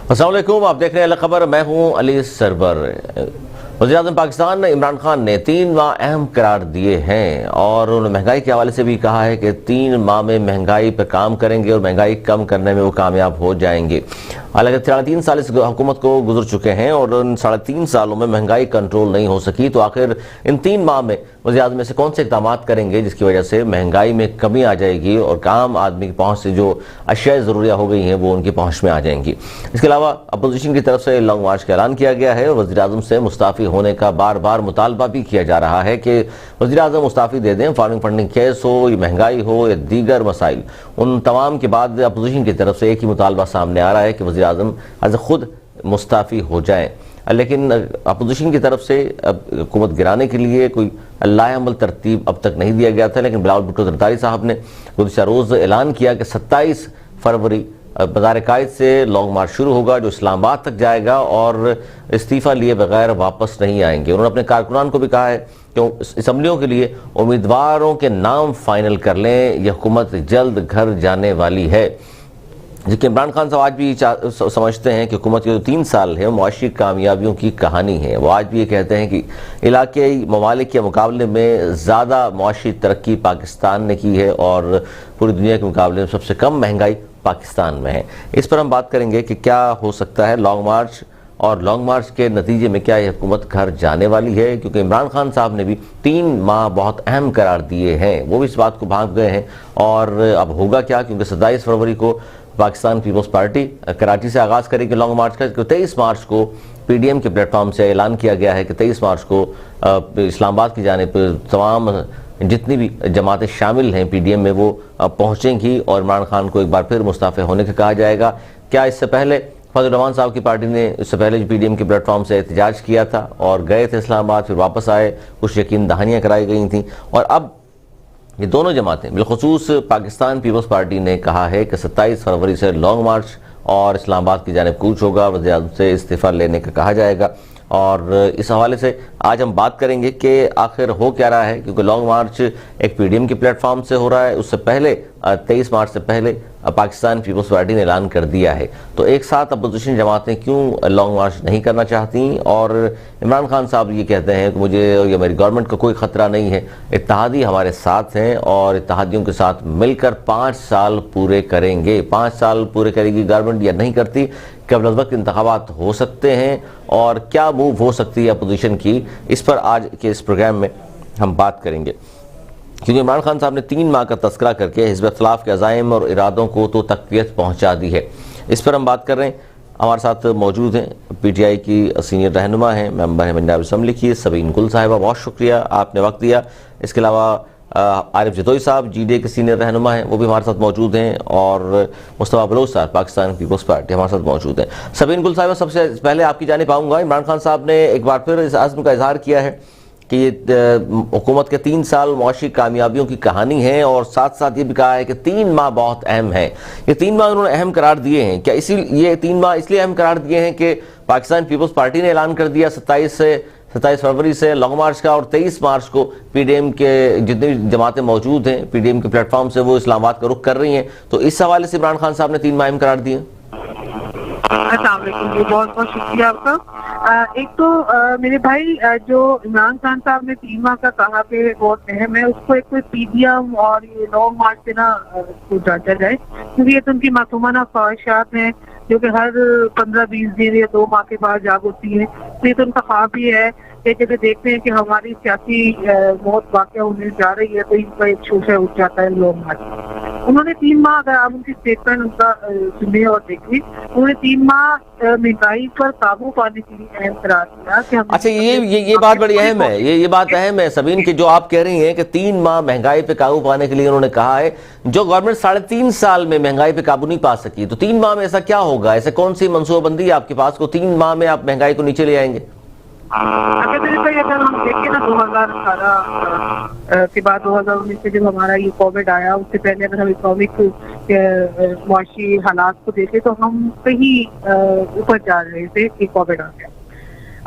अस्सलाम वालेकुम, आप देख रहे हैं खबर। मैं हूं अली सरवर। वज़ीर-ए-आज़म पाकिस्तान इमरान खान ने 3 माह अहम करार दिए हैं और उन्होंने महंगाई के हवाले से भी कहा है कि 3 माह में महंगाई पर काम करेंगे और महंगाई कम करने में वो कामयाब हो जाएंगे। हालांकि 3.5 साल इस हुकूमत को गुजर चुके हैं और उन 3.5 सालों में महंगाई कंट्रोल नहीं हो सकी, तो आखिर इन 3 माह में वज़ीर-ए-आज़म में से कौन से इक़दाम करेंगे जिसकी वजह से महंगाई में कमी आ जाएगी और आम आदमी की पहुँच से जो अशिया ज़रूरियाँ हो गई हैं वो उनकी पहुँच में आ जाएंगी। इसके अलावा अपोजिशन की तरफ से लॉन्ग मार्च का ऐलान किया गया है और वज़ीर-ए-आज़म से मुस्ताफ़ी होने का बार बार मुतालबा भी किया जा रहा है कि वज़ीर-ए-आज़म मुस्ताफ़ी दे दें। फार्मिंग फंडिंग केस हो, महंगाई हो या दीगर मसाइल, उन तमाम के बाद अपोजिशन की तरफ से एक ही मुतालबा सामने आ रहा है कि वज़ीर-ए-आज़म आज खुद मुस्ताफ़ी हो जाएँ। लेकिन अपोजिशन की तरफ से हुकूमत गिराने के लिए कोई लाएअमल तरतीब अब तक नहीं दिया गया था, लेकिन बिलावल भुट्टो ज़रदारी साहब ने गुज़िश्ता रोज़ ऐलान किया कि 27 फरवरी बाज़ार कायद से लॉन्ग मार्च शुरू होगा जो इस्लामाबाद तक जाएगा और इस्तीफ़ा लिए बगैर वापस नहीं आएंगे। उन्होंने अपने कारकुनान को भी कहा है कि असम्बलियों के लिए उम्मीदवारों के नाम फाइनल कर लें, यह हुकूमत जल्द घर जाने वाली है। जबकि इमरान खान साहब आज भी समझते हैं कि हुकूमत के जो 3 साल है मुआशी कामयाबियों की कहानी है। वो आज भी ये कहते हैं कि इलाक़ाई ममालिक के मुकाबले में ज़्यादा मुआशी तरक्की पाकिस्तान ने की है और पूरी दुनिया के मुकाबले में सबसे कम महंगाई पाकिस्तान में है। इस पर हम बात करेंगे कि क्या हो सकता है लॉन्ग मार्च और लॉन्ग मार्च के नतीजे में क्या यह हुकूमत घर जाने वाली है, क्योंकि इमरान खान साहब ने भी 3 माह बहुत अहम करार दिए हैं। वो भी इस बात को भाग गए हैं और अब होगा क्या, क्योंकि 27 फरवरी को पाकिस्तान पीपल्स पार्टी कराची से आगाज़ करेगी लॉन्ग मार्च का। 23 मार्च को PDM के प्लेटफॉर्म से ऐलान किया गया है कि 23 मार्च को इस्लामाबाद की जानिब तमाम जितनी भी जमातें शामिल हैं PDM में वो पहुँचेंगी और इमरान खान को एक बार फिर मुस्ताफ़े होने का कहा जाएगा। क्या इससे पहले फजल रहमान साहब की पार्टी ने इससे पहले PDM के प्लेटफॉर्म से एहतजाज किया था और गए थे इस्लामाबाद, फिर वापस आए, कुछ यकीन दहानियाँ कराई गई थी और अब ये दोनों जमातें बिलखुसूस पाकिस्तान पीपल्स पार्टी ने कहा है कि 27 फरवरी से लॉन्ग मार्च और इस्लामाबाद की जानिब कूच होगा, वज़ीर-ए-आज़म से इस्तीफ़ा लेने का कहा जाएगा। और इस हवाले से आज हम बात करेंगे कि आखिर हो क्या रहा है, क्योंकि लॉन्ग मार्च एक PDM के प्लेटफॉर्म से हो रहा है। उससे पहले 23 मार्च से पहले पाकिस्तान पीपल्स पार्टी ने ऐलान कर दिया है। तो एक साथ अपोजिशन जमातें क्यों लॉन्ग मार्च नहीं करना चाहती और इमरान खान साहब ये कहते हैं कि मुझे या मेरी गवर्नमेंट को कोई ख़तरा नहीं है, इत्तेहादी हमारे साथ हैं और इत्तेहादियों के साथ मिलकर 5 साल पूरे करेंगे। 5 साल पूरे करेगी गवर्नमेंट या नहीं करती, कब वक्त इंतखाबात हो सकते हैं और क्या मूव हो सकती है अपोजिशन की, इस पर आज के इस प्रोग्राम में हम बात करेंगे। क्योंकि इमरान खान साहब ने 3 माह का तस्करा करके हिज़्ब इख्तिलाफ के अज़ाइम और इरादों को तो तक़वियत पहुँचा दी है। इस पर हम बात कर रहे हैं। हमारे साथ मौजूद हैं PTI की सीनियर रहनुमा हैं, मेंबर हैं पंजाब असम्बली की सबीन गुल साहिबा, बहुत शुक्रिया आपने वक्त दिया। इसके अलावा आरिफ जतोई साहब GDA के सीनियर रहनुमा हैं, वो भी हमारे साथ मौजूद हैं और मुस्तफ़ा बलोच साहब पाकिस्तान पीपल्स पार्टी हमारे साथ मौजूद हैं। सबीन गुल साहिबा, सबसे पहले आपकी जानिब आऊँगा। इमरान खान साहब ने एक बार फिर इस आज़म का इजहार किया है कि ये हुकूमत के 3 साल मुआशी कामयाबियों की कहानी है और साथ साथ ये भी कहा है कि 3 माह बहुत अहम है। ये 3 माह उन्होंने अहम करार दिए हैं। क्या ये 3 माह इसलिए अहम करार दिए हैं कि पाकिस्तान पीपल्स पार्टी ने ऐलान कर दिया 27 फरवरी से लॉन्ग मार्च का और 23 मार्च को PDM के जितनी भी जमातें मौजूद हैं PDM के प्लेटफॉर्म से वो इस्लामाबाद का रुख कर रही हैं, तो इस हवाले से इमरान खान साहब ने 3 माह अहम करार दिए। अस्सलाम वालेकुम जी, बहुत बहुत शुक्रिया आपका। एक तो मेरे भाई जो इमरान खान साहब ने 3 माह का कहा कि बहुत अहम है, उसको एक कोई PDM और ये लॉन्ग मार्च से ना उसको जांचा जाए, क्योंकि ये तो उनकी मासूमाना ख्वाहिशात हैं जो कि हर 15-20 दिन या 2 माह के बाद जाग होती है। तो ये तो उनका ख्वाब ही है कि जब देखते हैं कि हमारी सियासी मौत वाक़या होने जा रही है तो इनका एक शोशा उठ जाता है लॉन्ग मार्च। उन्होंने 3 माह, अगर आप उनकी स्टेटमेंट उनका सुने और देखिए, उन्होंने 3 माह महंगाई पर काबू पाने के लिए अहम करार दिया कि अच्छा, ये बात बड़ी अहम है। ये बात अहम है सबीन की, जो आप कह रही हैं कि 3 माह महंगाई पे काबू पाने के लिए उन्होंने कहा है। जो गवर्नमेंट 3.5 साल में महंगाई पे काबू नहीं पा सकी, तो 3 माह में ऐसा क्या होगा? ऐसे कौन सी मनसूबाबंदी है आपके पास को 3 माह में आप महंगाई को नीचे ले आएंगे? अगर हम देखें ना 2018 के बाद 2019 से जब हमारा ये कोविड आया, उससे पहले अगर हम इकोनॉमिक मुआशी हालात को देखें तो हम कहीं ऊपर जा रहे थे कि कोविड आ गया।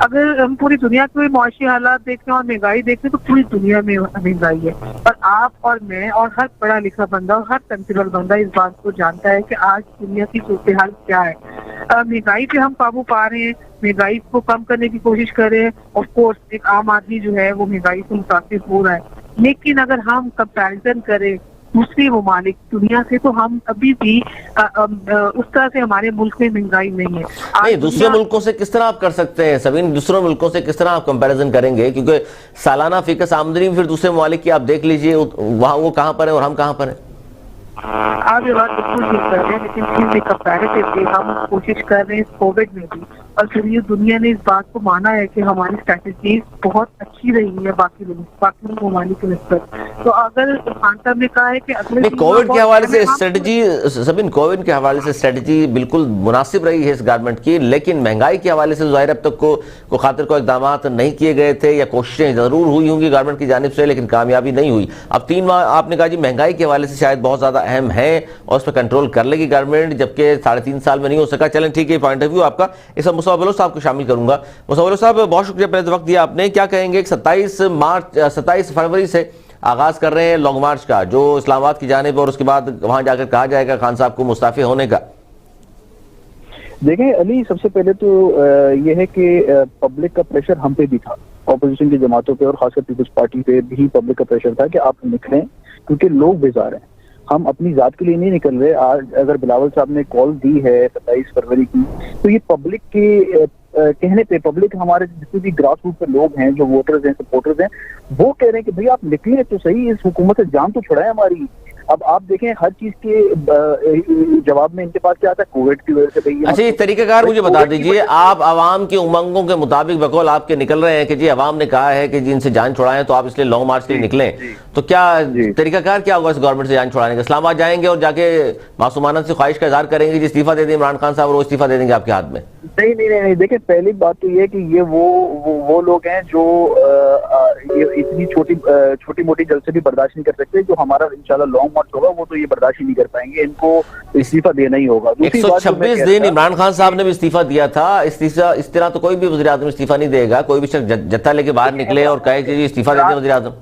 अगर हम पूरी दुनिया के मुआशी हालात देखें और महंगाई देखें तो पूरी दुनिया में महंगाई है, और आप और मैं और हर पढ़ा लिखा बंदा और हर सेंसिबल बंदा इस बात को जानता है कि आज दुनिया की सूरत हाल क्या है। महंगाई पे हम काबू पा रहे हैं, महंगाई को कम करने की कोशिश कर रहे हैं। ऑफ कोर्स एक आम आदमी जो है वो महंगाई से मुतासिर हो रहा है, लेकिन अगर हम कंपैरिजन करें दूसरे ममालिक दुनिया से, तो हम अभी भी उस तरह से हमारे मुल्क में महंगाई नहीं है। नहीं, दूसरे मुल्कों से किस तरह आप कर सकते हैं सबीन? दूसरे मुल्कों से किस तरह आप कंपैरिजन करेंगे? क्योंकि सालाना फिकस आमदनी फिर दूसरे ममालिक की आप देख लीजिए, वहां वो कहां पर है और हम कहां पर है। आप ये बात बिल्कुल ठीक कर रहे हैं, लेकिन फिर भी कंपैरेटिवली हम कोशिश कर रहे हैं कोविड में भी, और फिर ये दुनिया ने इस बात को माना है कि हमारी स्ट्रैटेजी बहुत अच्छी रही है बाकी ममालिक के निस्बत। तो अगर खान साहब ने कहा है कि अगले कोविड के हवाले से स्ट्रेटजी, सबिन कोविड के हवाले से स्ट्रेटजी बिल्कुल मुनासिब रही है इस गवर्नमेंट की, लेकिन महंगाई के हवाले से जाहिर अब तक को खातिर को इकदाम नहीं किए गए थे, या कोशिशें जरूर हुई होंगी गवर्नमेंट की जानिब से, लेकिन कामयाबी नहीं हुई। अब 3 माह आपने कहा जी महंगाई के हवाले से शायद बहुत ज्यादा अहम है और उस पर कंट्रोल कर लेगी गवर्नमेंट, जबकि 3.5 साल में नहीं हो सका। चलें ठीक है, पॉइंट ऑफ व्यू आपका। इस मुस्तफा बलोच साहब को शामिल करूंगा। मुस्तफा बलोच साहब, बहुत शुक्रिया पहले वक्त दिया आपने। क्या कहेंगे 27 फरवरी से आगाज कर रहे हैं लॉन्ग मार्च का, जो इस्लामाबाद की जानिब, और उसके बाद वहां जाकर कहा जाएगा खान साहब को मुस्ताफी होने का। देखें अली, सबसे पहले तो यह है कि पब्लिक का प्रेशर हम पे भी था, ऑपोजिशन की जमातों पे और खासकर पीपल्स पार्टी पे भी पब्लिक का प्रेशर था कि आप निकलें, क्योंकि लोग बेजार हैं। हम अपनी जात के लिए नहीं निकल रहे। आज अगर बिलावल साहब ने कॉल दी है 27 फरवरी की, तो ये पब्लिक के कहने पे, पब्लिक हमारे जितने भी ग्रास रूट पे लोग हैं, जो वोटर्स हैं, सपोर्टर्स हैं, वो कह रहे हैं कि भाई आप निकले तो सही, इस हुकूमत से जान तो छुड़ाए हमारी। अब आप देखें हर चीज के जवाब में इनके पास क्या आता है, कोविड की वजह से भाई। अच्छा, ये तरीकाकार मुझे बता दीजिए, आप आवाम की उमंगों के मुताबिक बकौल आपके निकल रहे हैं कि जी आवाम ने कहा है कि जी इनसे जान छुड़ाएं, तो आप इसलिए लॉन्ग मार्च के लिए निकलें, तो क्या तरीकाकार क्या होगा इस गवर्नमेंट से जान छुड़ाने का? इस्लामाबाद जाएंगे और जाके मासूमाना से ख्वाहिश का इजहार करेंगे जी इस्तीफा दे दें इमरान खान साहब, और वो इस्तीफा दे देंगे आपके हाथ में? नहीं नहीं नहीं, देखिए पहली बात तो ये कि ये वो लोग हैं जो ये इतनी छोटी मोटी जलसे भी बर्दाश्त नहीं कर सकते। जो हमारा इंशाल्लाह लॉन्ग मार्च होगा वो तो ये बर्दाश्त ही नहीं कर पाएंगे, इनको इस्तीफा देना ही होगा। 126 दिन इमरान खान साहब ने भी इस्तीफा दिया था। इस तरह तो कोई भी वज़ीर आज़म इस्तीफा नहीं देगा। कोई भी शख्स जत्था लेके बाहर निकले और कहे कि इस्तीफा दे दें वज़ीर आज़म।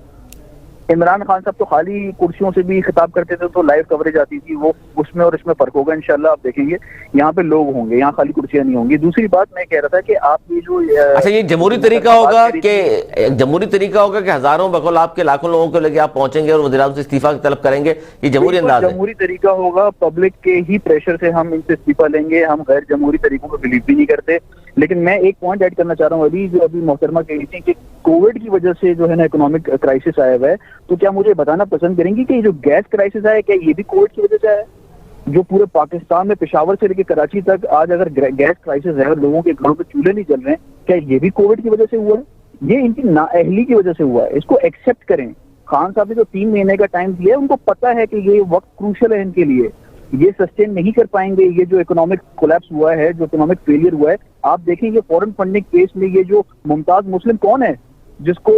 इमरान खान साहब तो खाली कुर्सियों से भी खिताब करते थे, तो लाइव कवरेज आती थी। वो उसमें और इसमें फर्क होगा इंशाल्लाह, आप देखेंगे यहाँ पे लोग होंगे, यहाँ खाली कुर्सियां नहीं होंगी। दूसरी बात मैं कह रहा था कि आप ये जो अच्छा, ये जमहूरी तरीका होगा कि हजारों बकौल आपके लाखों लोगों को लेके आप पहुंचेंगे और वज़ीर आज़म से इस्तीफा की तलब करेंगे, ये जमहूरी अंदाज है? जमहूरी तरीका होगा, पब्लिक के ही प्रेशर से हम इनसे इस्तीफा लेंगे। हम गैर जमहूरी तरीकों को बिलीव भी नहीं करते। लेकिन मैं एक पॉइंट ऐड करना चाह रहा हूँ अभी, जो अभी मोहतरमा कह रही थी कि कोविड की वजह से जो है ना इकोनॉमिक क्राइसिस आया हुआ है, तो क्या मुझे बताना पसंद करेंगी कि ये जो गैस क्राइसिस आया, क्या ये भी कोविड की वजह से आया? जो पूरे पाकिस्तान में पेशावर से लेकर कराची तक आज अगर गैस क्राइसिस है और लोगों के घरों पे चूल्हे नहीं जल रहे हैं, क्या ये भी कोविड की वजह से हुआ है? ये इनकी नाअहली की वजह से हुआ है। इसको एक्सेप्ट करें। खान साहब ने जो 3 महीने का टाइम दिया है, उनको पता है कि ये वक्त क्रूशल है इनके लिए, ये सस्टेन नहीं कर पाएंगे। ये जो इकोनॉमिक कोलैप्स हुआ है, जो इकोनॉमिक फेलियर हुआ है, आप देखेंगे फॉरेन फंडिंग केस में ये जो मुमताज मुस्लिम कौन है जिसको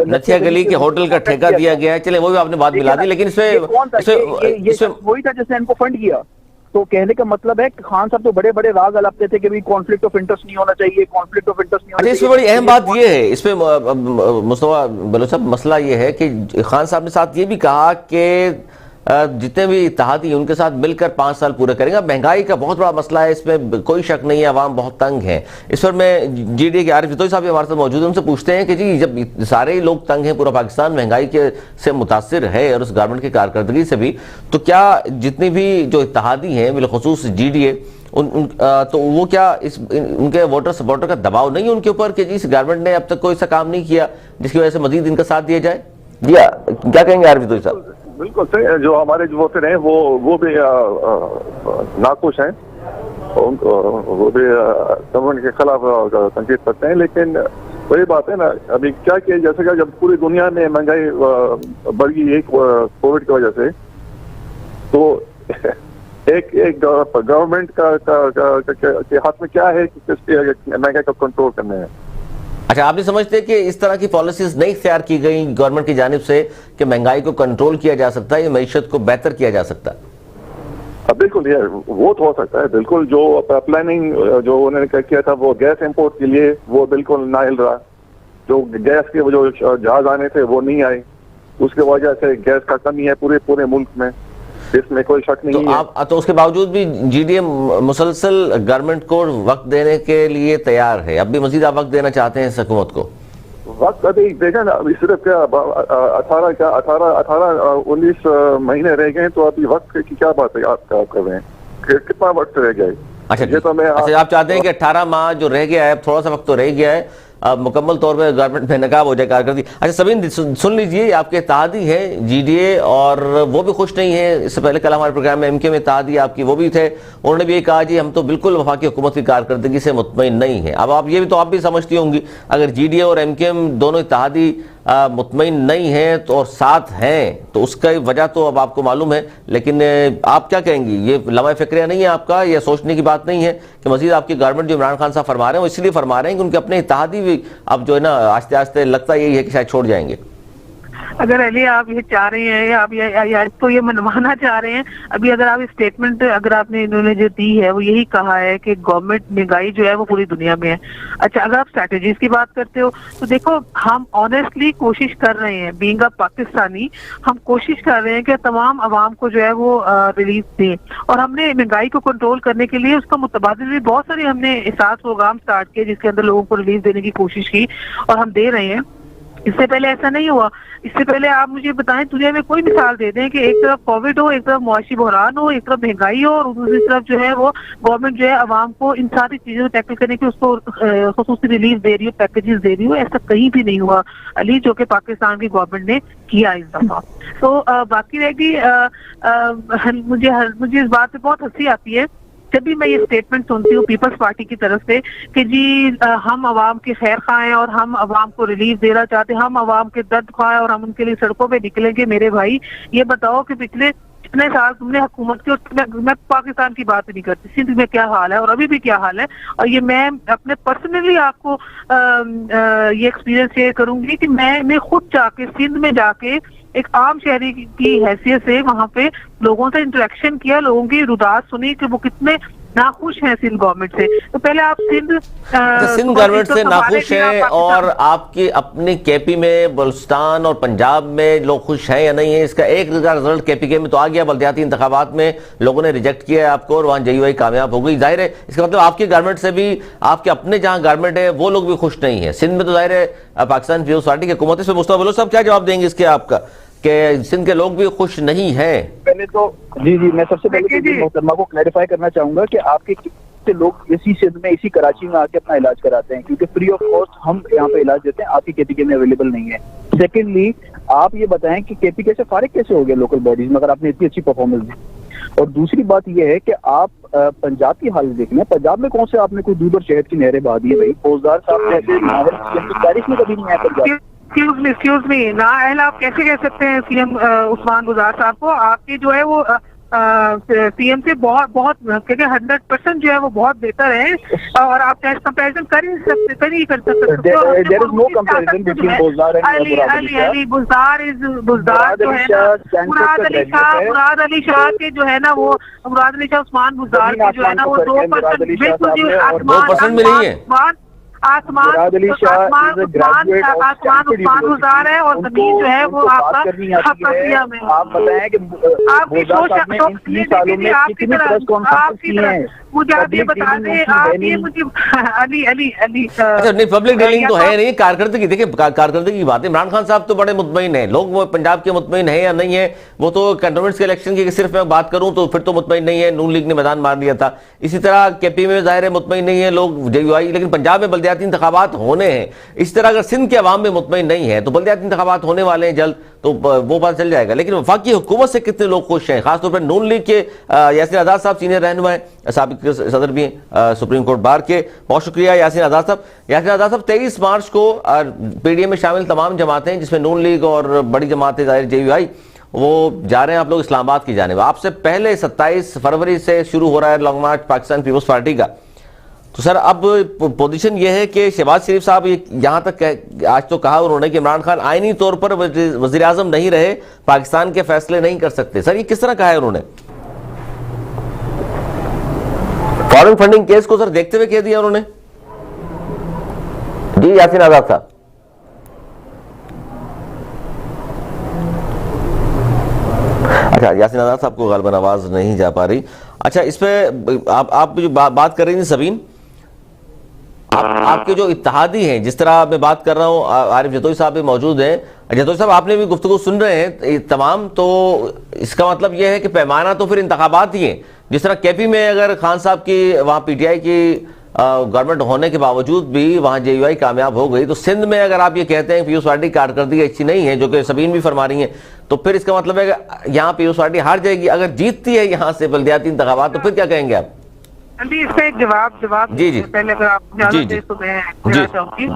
नथिया गली के होटल का ठेका दिया गया है, चले वो भी आपने बात मिला दी, लेकिन इसमें वही था जिसने इनको फंड किया। तो कहने का मतलब है कि खान साहब तो बड़े बड़े राज अलपते थे कि भाई कॉन्फ्लिक्ट ऑफ इंटरेस्ट नहीं होना चाहिए, कॉन्फ्लिक्ट ऑफ इंटरेस्ट नहीं होना चाहिए। इसमें बड़ी अहम बात ये है, इसमें मुस्तफा बलोच साहब, मसला ये है कि खान साहब ने साथ ये भी कहा कि जितने भी इत्तेहादी उनके साथ मिलकर 5 साल पूरे करेंगे। महंगाई का बहुत बड़ा मसला है, इसमें कोई शक नहीं है, आवाम बहुत तंग है। इस पर मैं जीडीए के आरिफ जितोई साहब हमारे साथ मौजूद हैं, उनसे पूछते हैं कि जी जब सारे ही लोग तंग हैं, पूरा पाकिस्तान महंगाई के से मुतासिर है और उस गवर्नमेंट की कारकर्दगी से भी, तो क्या जितनी भी जो इत्तेहादी हैं बिलखुसूस जीडीए तो वो क्या उनके वोटर सपोर्टर का दबाव नहीं है उनके ऊपर कि जी इस गवर्नमेंट ने अब तक कोई ऐसा काम नहीं किया जिसकी वजह से मजीद इनका साथ दिया जाए? जी क्या कहेंगे आरिफ जितोई साहब? बिल्कुल सही, जो हमारे जो वोटर हैं वो भी नाखुश हैं, वो भी गवर्नमेंट के खिलाफ तनकीद करते हैं। लेकिन वही बात है ना, अभी क्या किया जा सका, जब पूरी दुनिया में महंगाई बढ़ गई है कोविड की वजह से, तो एक गवर्नमेंट के हाथ में क्या है कि किस महंगाई को कंट्रोल करने हैं। अच्छा, आप नहीं समझते कि इस तरह की पॉलिसीज नहीं इख्तियार की गई गवर्नमेंट की जानिब से कि महंगाई को कंट्रोल किया जा सकता है, मईशत को बेहतर किया जा सकता है? बिल्कुल, ये वो तो हो सकता है। बिल्कुल, जो प्लानिंग जो उन्होंने किया था वो गैस इंपोर्ट के लिए, वो बिल्कुल ना हिल रहा। जो गैस के जो जहाज आने थे वो नहीं आए, उसकी वजह से गैस का कमी है पूरे मुल्क में। इसमें कोई शक नहीं तो है। आप तो उसके बावजूद भी जीडीए मुसलसल गवर्नमेंट को वक्त देने के लिए तैयार है, अब भी मजीद आप वक्त देना चाहते हैं इस हुकूमत को? वक्त अभी देखा ना, अभी सिर्फ क्या 19 महीने रह गए हैं, तो अभी वक्त की क्या बात है आप कर रहे हैं? कितना वक्त रह गया है? अच्छा ये तो मैं अच्छा, आप चाहते हैं कि 18 माह जो रह गया है, थोड़ा सा वक्त तो रह गया है, अब मुकम्मल तौर पे गवर्नमेंट में नकाब हो जाए कारकर्दगी। अच्छा सबीन, सुन लीजिए, आपके इत्तेहादी हैं जीडीए और वो भी खुश नहीं है। इससे पहले कल हमारे प्रोग्राम में एमके में इत्तेहादी आपकी वो भी थे, उन्होंने भी ये कहा जी हम तो बिल्कुल वफाकी हुकूमत की कारकर्दगी से मुतमईन नहीं है। अब आप ये भी तो आप भी समझती होंगी, अगर जीडीए और एमकेएम दोनों इत्तेहादी मुतमईन नहीं है तो और साथ हैं तो उसका वजह तो अब आपको मालूम है, लेकिन आप क्या कहेंगी? ये लम्हा फिक्रिया नहीं है आपका, ये सोचने की बात नहीं है कि मजीद आपकी गवर्नमेंट जो इमरान खान साहब फरमा रहे हैं वो इसलिए फरमा रहे हैं कि उनके अपने इत्तेहादी भी अब जो है ना आस्ते आस्ते लगता यही है कि शायद छोड़ जाएंगे? अगर अली आप ये चाह रहे हैं या आप या तो ये मनवाना चाह रहे हैं, अभी अगर आप स्टेटमेंट अगर आपने इन्होंने जो दी है वो यही कहा है कि गवर्नमेंट महंगाई जो है वो पूरी दुनिया में है। अच्छा अगर आप स्ट्रैटेजीज की बात करते हो तो देखो हम ऑनेस्टली कोशिश कर रहे हैं, बीइंग अ पाकिस्तानी हम कोशिश कर रहे हैं कि तमाम आवाम को जो है वो रिलीफ दें, और हमने महंगाई को कंट्रोल करने के लिए उसका मुतबादिल भी बहुत सारे हमने एहसास प्रोग्राम स्टार्ट किए जिसके अंदर लोगों को रिलीफ देने की कोशिश की और हम दे रहे हैं। इससे पहले ऐसा नहीं हुआ। इससे पहले आप मुझे बताएं दुनिया में कोई मिसाल दे दें कि एक तरफ कोविड हो, एक तरफ मुआशी बहरान हो, एक तरफ महंगाई हो और दूसरी तरफ जो है वो गवर्नमेंट जो है आवाम को इन सारी चीजों को टैकल करने की उसको खुसूसी रिलीफ दे रही हो, पैकेजेस दे रही हो। ऐसा कहीं भी नहीं हुआ अली जो कि पाकिस्तान की गवर्नमेंट ने किया इस दफा। तो बाकी रहेगी मुझे इस बात पे बहुत हंसी आती है जब भी मैं ये स्टेटमेंट सुनती हूँ पीपल्स पार्टी की तरफ से कि जी हम आवाम के खैर खा हैं और हम आवाम को रिलीफ देना चाहते हैं, हम आवाम के दर्द खा हैं और हम उनके लिए सड़कों पे निकलेंगे। मेरे भाई ये बताओ कि पिछले कितने साल तुमने हुकूमत की, और मैं पाकिस्तान की बात नहीं करती, सिंध में क्या हाल है और अभी भी क्या हाल है। और ये मैं अपने पर्सनली आपको ये एक्सपीरियंस शेयर करूंगी कि मैं खुद जाके सिंध में जाके एक आम शहरी की हैसियत से वहां पे लोगों से इंटरेक्शन किया, लोगों की रुदात सुनी कि वो कितने नाखुश हैं सिंध गवर्नमेंट से। तो पहले आप सिंध गवर्नमेंट से नाखुश हैं और आपकी अपनी केपी में, बलूचिस्तान और पंजाब में लोग खुश हैं या नहीं है? इसका एक रिजल्ट केपीके में तो आ गया, बल्दियाती इंतखाबात में लोगों ने रिजेक्ट किया है आपको और वहां जेयूआई कामयाब हो गई। जाहिर है इसका मतलब आपकी गवर्नमेंट से भी, आपके अपने जहां गवर्नमेंट है वो लोग भी खुश नहीं है। सिंध में तो जाहिर है पाकिस्तान पीपल्स पार्टी की हुकूमत है। इसमें मुस्तफा बलोच साहब क्या जवाब देंगे इसके आपका कि सिंध के लोग भी खुश नहीं हैं? पहले तो जी मैं सबसे पहले मोहतरमा को क्लैरिफाई करना चाहूंगा कि आपके कितने लोग इसी सिंध में, इसी कराची में आके अपना इलाज कराते हैं, क्योंकि फ्री ऑफ कॉस्ट हम यहाँ पे इलाज देते हैं, आपकी केपीके में अवेलेबल नहीं है। सेकेंडली आप ये बताएं कि केपीके से फारिग कैसे हो गए लोकल बॉडीज में अगर आपने इतनी अच्छी परफॉर्मेंस दी। और दूसरी बात यह है कि आप पंजाब की हालत देख लें, पंजाब में कौन से आपने कोई दूध और शहद की नहरें बहा दी है भाई? फौजदार साहब जैसे बारिश में कभी नहीं आया पंजाब। एक्सक्यूज मी ना अहल, आप कैसे कह सकते हैं सीएम उस्मान बुज़दार साहब को? आपके जो है वो सीएम से बहुत 100% जो है वो बहुत बेहतर है और आप चाहे कंपैरिजन कर ही सकते, कर ही कर सकते। There is no comparison between Buzdar and Ali Buzdar जो है ना, मुराद अली शाह के जो है ना वो मुराद अली शाह उस्मान बुज़दार के जो है ना वो 2% बिल्कुल 2% भी नहीं है। आसमान उस्मान बुज़दार है और जमीन जो है वो आपका हक़ में। आप बताएं कि मुझे आप ये बता दें, आप ये मुझे अली अच्छा नहीं, पब्लिक डीलिंग तो है नहीं, कारकर्दगी देखिए, कारकर्दगी की बात है। इमरान खान साहब तो बड़े मुतमईन है, लोग वो पंजाब के मुतमईन है या नहीं है वो तो कैंटोनमेंट्स के इलेक्शन की सिर्फ मैं बात करूं तो फिर तो मुतमईन नहीं है, नून लीग ने मैदान मार दिया था। इसी तरह केपी में जाहिर है मुतमईन नहीं है लोग जेयूआई, लेकिन पंजाब में बल्दियाती इंतखाबात होने हैं। इस तरह अगर सिंध के अवाम में मुतमईन नहीं है तो बल्दियाती इंतखाबात होने वाले हैं जल्द, तो वो पता चल जाएगा। लेकिन वफाकी हुकूमत से कितने लोग खुश हैं? खासतौर पर नून लीग के यासीन आज़ाद साहब सीनियर रहनुमा हैं, साबिक सदर भी हैं सुप्रीम कोर्ट बार के, बहुत शुक्रिया यासीन आज़ाद साहब। यासीन आज़ाद साहब 23 मार्च को पीडीएम में शामिल तमाम जमातें जिसमें नून लीग और बड़ी जमातें जाहिर जेयूआई वो जा रहे हैं आप लोग इस्लामाबाद की जानिब। आपसे पहले 27 फरवरी से शुरू हो रहा है लॉन्ग मार्च पाकिस्तान पीपल्स पार्टी का। तो सर अब पोजीशन ये है कि शहबाज शरीफ साहब यहाँ तक आज तो कहा उन्होंने कि इमरान खान आईनी तौर पर वज़ीर आज़म नहीं रहे, पाकिस्तान के फैसले नहीं कर सकते। सर ये किस तरह कहा है उन्होंने? फॉरेन फंडिंग केस को सर देखते हुए कह दिया उन्होंने। जी यासीन आज़ाद साहब, अच्छा, यासीन आज़ाद साहब को गालिबन आवाज़ नहीं जा पा रही। अच्छा, इस पे आप जो बात कर रही थी सबीन, आपके जो इत्तेहादी हैं, जिस तरह मैं बात कर रहा हूँ, आरिफ जतोई साहब भी मौजूद हैं। जतोई साहब, आपने भी गुफ्तगू सुन रहे हैं तमाम, तो इसका मतलब यह है कि पैमाना तो फिर इंतखाबात ही हैं। जिस तरह केपी में अगर खान साहब की वहाँ पीटीआई की गवर्नमेंट होने के बावजूद भी वहाँ जेयूआई कामयाब हो गई, तो सिंध में अगर आप ये कहते हैं पीयूष पार्टी कारकर्दगी अच्छी नहीं है, जो कि सबीन भी फरमा रही हैं, तो फिर इसका मतलब है कि यहाँ पीयूष पार्टी हार जाएगी। अगर जीतती है यहाँ से बल्दियाती इंतखाबात, तो फिर क्या कहेंगे आप? जी, इसका एक जवाब जी पहले अगर आप इजाजत दें तो मैं कहना चाहूंगी।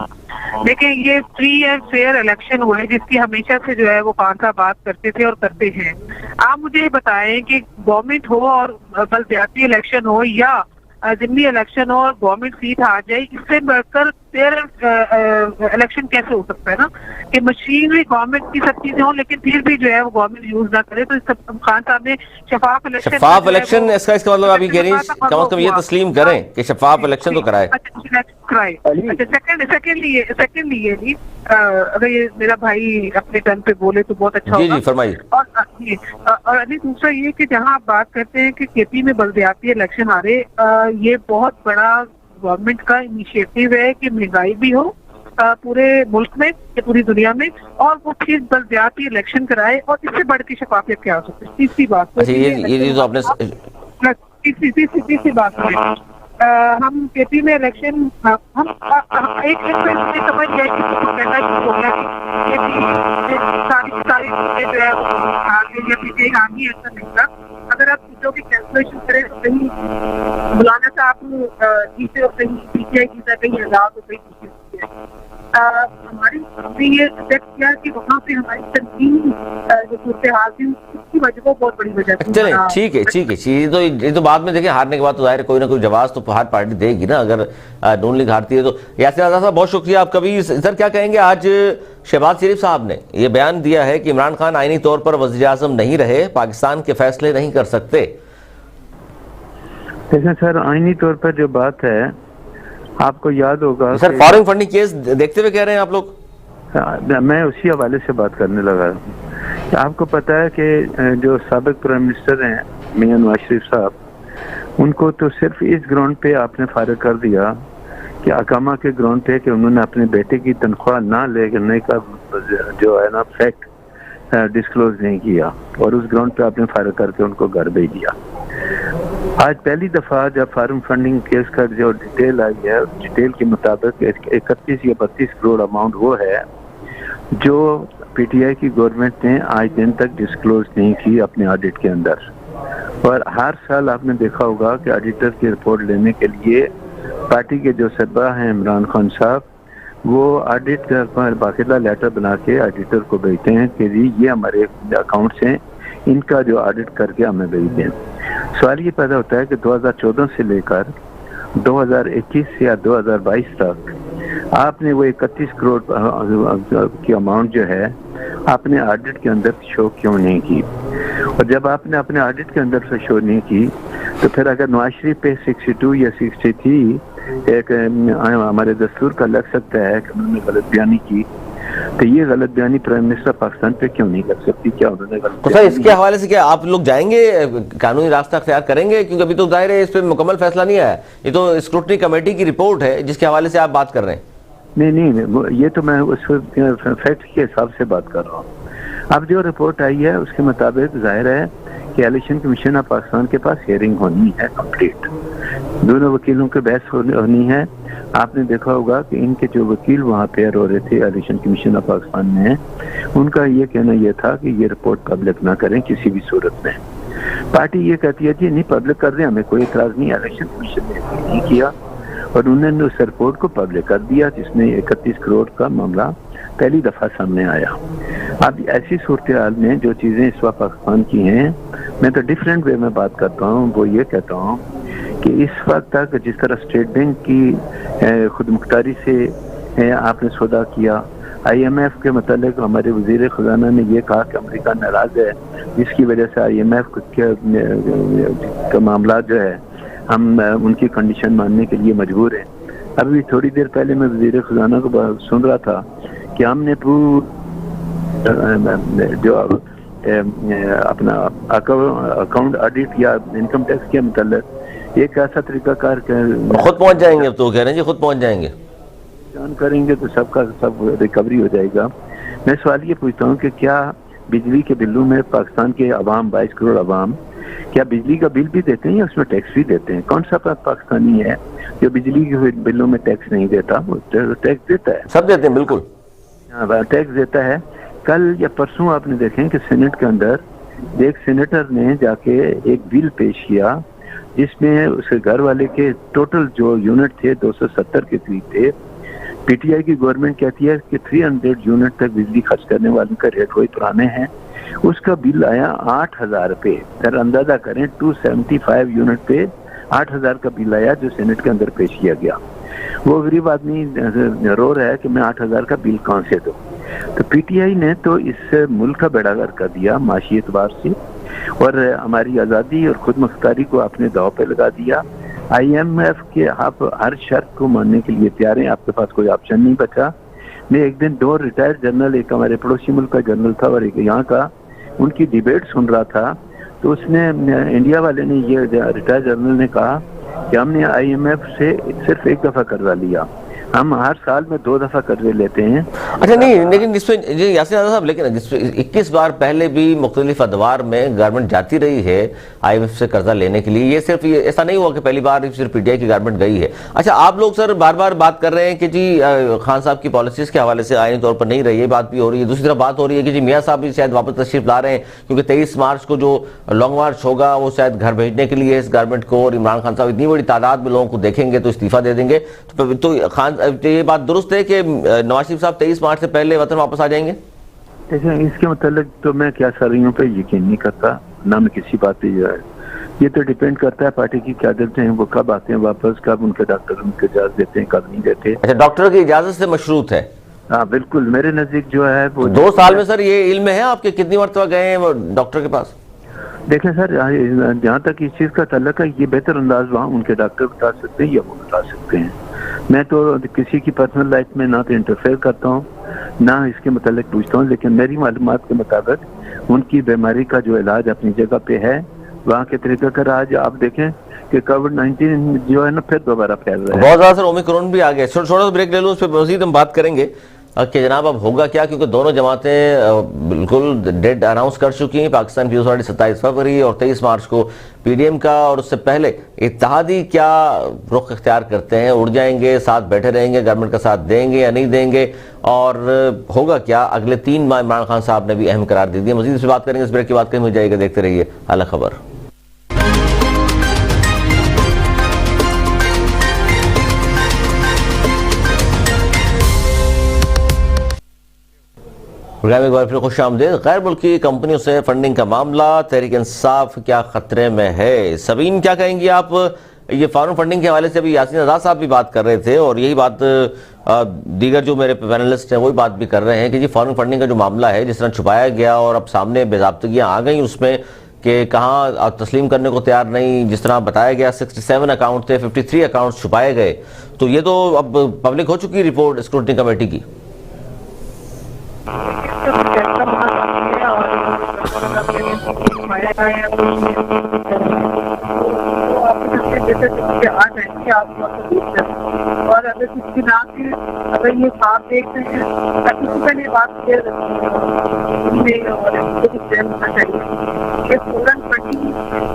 देखिए, ये फ्री एंड फेयर इलेक्शन हुए जिसकी हमेशा से जो है वो खान साहब बात करते थे और करते हैं। आप मुझे ये बताएं कि गवर्नमेंट हो और बल्दियाती इलेक्शन हो या जिमनी इलेक्शन हो और गवर्नमेंट सीट आ जाए, इससे बढ़कर फेयर इलेक्शन कैसे हो सकता है ना, कि मशीनरी गवर्नमेंट की सब चीजें हो लेकिन फिर भी जो है वो गवर्नमेंट यूज ना करे। तो खान साहब ने शफाफ इलेक्शन, इसका मतलब आप ये कह रही हैं कम अज कम ये तस्लीम करें कि शफाफ इलेक्शन तो कराए। कराए। अच्छा, सेकंडली ये नहीं, अगर ये मेरा भाई अपने टर्न पे बोले तो बहुत अच्छा होगा। जी, फरमाइए। और अभी दूसरा ये कि जहां आप बात करते हैं कि केपी में बल्दियाती इलेक्शन आ रहे, ये बहुत बड़ा गवर्नमेंट का इनिशिएटिव है कि महंगाई भी हो पूरे मुल्क में या पूरी दुनिया में, और वो फिर बल्दियाती इलेक्शन कराए, और इससे बढ़ के शफाफियत क्या हो सकती है। तीसरी बात, अच्छा, ये तो आपने तीसरी बात है, हम केपी में इलेक्शन हम एक समझ गए कि आगे ऐसा नहीं था। अगर आप चीजों की कैलकुलेशन करें तो कहीं बुलाना साहब जीते और कहीं पीछे जीता, कहीं आजाद और कहीं पीछे। हमारी ये एक्सपेक्ट किया कि वहाँ पे हमारी तंजीम जो सूरत हाल थी उसकी वजह को बहुत बड़ी वजह थी। चलिए, ठीक है। ये तो बाद में देखिए, हारने के बाद तो जाहिर कोई ना कोई जवाब तो हर पार्टी देगी ना, अगर नून लीग हारती है तो। यासीन आज़ाद साहब, बहुत शुक्रिया आपका भी। सर, क्या कहेंगे, आज शहबाज शरीफ साहब ने ये बयान दिया है कि इमरान खान आईनी तौर पर वज़ीर आज़म नहीं रहे, पाकिस्तान के फैसले नहीं कर सकते। देखिए सर, आईनी तौर पर जो बात है, आपको याद होगा सर, फॉरेन फंडिंग केस देखते हुए कह रहे हैं आप लोग? मैं उसी हवाले से बात करने लगा। आपको पता है कि जो साबिक प्राइम मिनिस्टर हैं मियां नवाज शरीफ साहब, उनको तो सिर्फ इस ग्राउंड पे आपने फारिग कर दिया कि अकामा के ग्राउंड पे कि उन्होंने अपने बेटे की तनख्वाह ना लेने का जो है ना फैक्ट डिस्क्लोज नहीं किया, और उस ग्राउंड पे आपने फारिग करके उनको घर भेज दिया। आज पहली दफा जब फॉरेन फंडिंग केस का जो डिटेल आई है, डिटेल के मुताबिक 31 या 32 करोड़ अमाउंट वो है जो पीटीआई की गवर्नमेंट ने आज दिन तक डिस्क्लोज नहीं की अपने ऑडिट के अंदर। और हर साल आपने देखा होगा कि ऑडिटर की रिपोर्ट लेने के लिए पार्टी के जो सरबराह हैं इमरान खान साहब, वो ऑडिट का बाकायदा लेटर बना के ऑडिटर को भेजते हैं कि जी ये हमारे अकाउंट्स हैं, इनका जो ऑडिट करके हमें भेज दें। सवाल ये पैदा होता है कि 2014 से लेकर 2021 या 2022 तक आपने वो 31 करोड़ की अमाउंट जो है आपने ऑडिट के अंदर शो क्यों नहीं की? और जब आपने अपने ऑडिट के अंदर से शो नहीं की, तो फिर अगर नवाज शरीफ पे 62 या 63 एक हमारे दस्तूर का लग सकता है कि उन्होंने गलत बयानी की, तो ये गलत बयानी प्राइम मिनिस्टर पाकिस्तान पे क्यों नहीं कर सकती? क्या उन्होंने गलत? तो सर, इसके हवाले से क्या आप लोग जाएंगे, कानूनी रास्ता अख्तियार करेंगे? क्योंकि अभी तो जाहिर है इस पर मुकम्मल फैसला नहीं आया, ये तो स्क्रूटनी कमेटी की रिपोर्ट है जिसके हवाले से आप बात कर रहे हैं। नहीं, ये तो मैं उस फैक्ट के हिसाब से बात कर रहा हूँ। अब जो रिपोर्ट आई है उसके मुताबिक जाहिर है कि इलेक्शन कमीशन ऑफ पाकिस्तान के पास हियरिंग होनी है कंप्लीट, दोनों वकीलों के बहस होनी है। आपने देखा होगा कि इनके जो वकील वहाँ पे हो रहे थे इलेक्शन कमीशन ऑफ पाकिस्तान में, उनका ये कहना यह था कि ये रिपोर्ट पब्लिक ना करें किसी भी सूरत में। पार्टी ये कहती है जी नहीं पब्लिक कर दें, हमें कोई इतराज नहीं। इलेक्शन कमीशन ने नहीं किया और उन्होंने उस रिपोर्ट को पब्लिक कर दिया जिसमें 31 करोड़ का मामला पहली दफा सामने आया। अब ऐसी सूरत हाल में जो चीजें इस वक्त पाकिस्तान की हैं, मैं तो डिफरेंट वे में बात करता हूँ। वो ये कहता हूँ कि इस वक्त तक जिस तरह स्टेट बैंक की खुद मुख्तारी से आपने सौदा किया, IMF के मतलब हमारे वजीर खजाना ने ये कहा कि अमेरिका नाराज है, जिसकी वजह से IMF का मामला जो है हम उनकी कंडीशन मानने के लिए मजबूर हैं। अभी थोड़ी देर पहले मैं वजीर खजाना को सुन रहा था कि हमने जो अपना अकाउंट ऑडिट या इनकम टैक्स के मतलब एक ऐसा तरीकाकार खुद पहुंच जाएंगे, अब तो कह रहे हैं जी खुद पहुंच जाएंगे, जान करेंगे तो सबका सब रिकवरी हो जाएगा। मैं सवाल ये पूछता हूँ कि क्या बिजली के बिलों में पाकिस्तान के अवाम 22 करोड़ अवाम क्या बिजली का बिल भी देते हैं या उसमें टैक्स भी देते हैं? कौन सा पाकिस्तानी है जो बिजली के बिलों में टैक्स नहीं देता? वो टैक्स देता है, सब देते हैं, बिल्कुल टैक्स देता है। कल या परसों आपने देखें कि सेनेट के अंदर एक सेनेटर ने जाके एक बिल पेश किया जिसमें उसके घर वाले के टोटल जो यूनिट थे 270 के करीब थे। पीटीआई की गवर्नमेंट कहती है कि 300 यूनिट तक बिजली खर्च करने वालों का रेट वही पुराने हैं। उसका बिल आया 8,000 रुपये। सर अंदाजा करें 275 यूनिट पे 8,000 का बिल आया जो सेनेट के अंदर पेश किया गया। वो गरीब आदमी रो रहा है कि मैं 8,000 का बिल कहाँ से दूं। तो पीटीआई ने तो इस मुल्क का बेड़ागर कर दिया माशी एतबार से, और हमारी आज़ादी और खुद मुख्तारी को अपने दाव पे लगा दिया। IMF के आप हर शर्त को मानने के लिए तैयार हैं, आपके पास कोई ऑप्शन नहीं बचा। मैं एक दिन 2 रिटायर्ड जनरल, एक हमारे पड़ोसी मुल्क का जनरल था और एक यहाँ का, उनकी डिबेट सुन रहा था। तो उसने इंडिया वाले ने ये रिटायर्ड जनरल ने कहा कि हमने IMF से सिर्फ एक दफ़ा कर्जा लिया, हम हर साल में 2 दफा कर्जे लेते हैं। अच्छा नहीं, लेकिन जिसपे यासिर रज़ा साहब, लेकिन जिसपे 21 बार पहले भी मुख्तलिफ अदवार में गवर्नमेंट जाती रही है IMF से कर्जा लेने के लिए, ये सिर्फ ये ऐसा नहीं हुआ कि पहली बार सिर्फ पीटीआई की गवर्नमेंट गई है। अच्छा, आप लोग सर बार बार बात कर रहे हैं कि जी खान साहब की पॉलिसीज के हवाले से आईनी तौर पर नहीं रही, ये बात भी हो रही है। दूसरी तरफ बात हो रही है कि जी मियाँ साहब भी शायद वापस तशरीफ ला रहे हैं, क्योंकि 23 मार्च को जो लॉन्ग मार्च होगा वो शायद घर भेजने के लिए इस गवर्नमेंट को, और इमरान खान साहब इतनी बड़ी तादाद में लोगों को देखेंगे तो इस्तीफा दे देंगे। तो खान ये बात दुरुस्त है कि नवाज शरीफ साहब 23 मार्च से पहले वतन वापस आ जाएंगे? इसके मतलब तो मैं क्या सारियों पे यकीन नहीं करता, ना मैं किसी बात पे ये तो डिपेंड करता है पार्टी की क्यादत हैं, वो कब आते हैं वापस, कब उनके डॉक्टर उनको इजाजत देते हैं, कब नहीं देते। अच्छा, डॉक्टर की इजाजत से मशरूत है? हाँ बिल्कुल, मेरे नजदीक जो है वो 2 साल में सर ये इल्म है आपके कितनी मरतबा गए हैं वो डॉक्टर के पास? देखें सर, जहाँ तक इस चीज का तल्लक है, ये बेहतर अंदाज वहाँ उनके डॉक्टर बता सकते हैं या वो बता सकते हैं। मैं तो किसी की पर्सनल लाइफ में ना तो इंटरफेयर करता हूँ ना इसके मतलब पूछता हूँ, लेकिन मेरी मालूमात के मुताबिक उनकी बीमारी का जो इलाज अपनी जगह पे है, वहाँ के तरीका कर। आज आप देखें कि कोविड-19 जो है ना फिर दोबारा फैल रहा है। बहुत ज्यादा सर ओमिक्रॉन भी आ गया। छोटा सा ब्रेक ले लूँ, उस पर मजीद हम बात करेंगे कि जनाब अब होगा क्या, क्योंकि दोनों जमातें बिल्कुल डेट अनाउंस कर चुकी हैं। पाकिस्तान पीपल्स पार्टी 27 फरवरी और 23 मार्च को PDM का, और उससे पहले इत्तेहादी क्या रुख इख्तियार करते हैं, उड़ जाएंगे, साथ बैठे रहेंगे, गवर्नमेंट का साथ देंगे या नहीं देंगे, और होगा क्या। अगले 3 माह इमरान खान साहब ने भी अहम करार दे दिया। मजीद इस बात करेंगे, इस ब्रेक की बात कहीं मिल जाएगा। देखते रहिए आला खबर। प्रोग्राम एक बार फिर खुश आमदीद। गैर मुल्की कंपनियों से फंडिंग का मामला, तहरीक इंसाफ क्या खतरे में है? सबीन क्या कहेंगी आप? ये फॉरेन फंडिंग के हवाले से अभी यासिर रज़ा साहब भी बात कर रहे थे, और यही बात दीगर जो मेरे पैनलिस्ट हैं वही बात भी कर रहे हैं कि जी फॉरेन फंडिंग का जो मामला है, जिस तरह छुपाया गया और अब सामने बेज़ाब्तगियाँ आ गई उसमें कि कहाँ तस्लीम करने को तैयार नहीं। जिस तरह बताया गया 67 अकाउंट थे, 53 अकाउंट छुपाए गए। तो ये तो अब पब्लिक हो चुकी रिपोर्ट स्क्रूटनी कमेटी की। और अगर किसी नाम की अगर ये साफ देखते हैं पहले बात फौरन पट्टी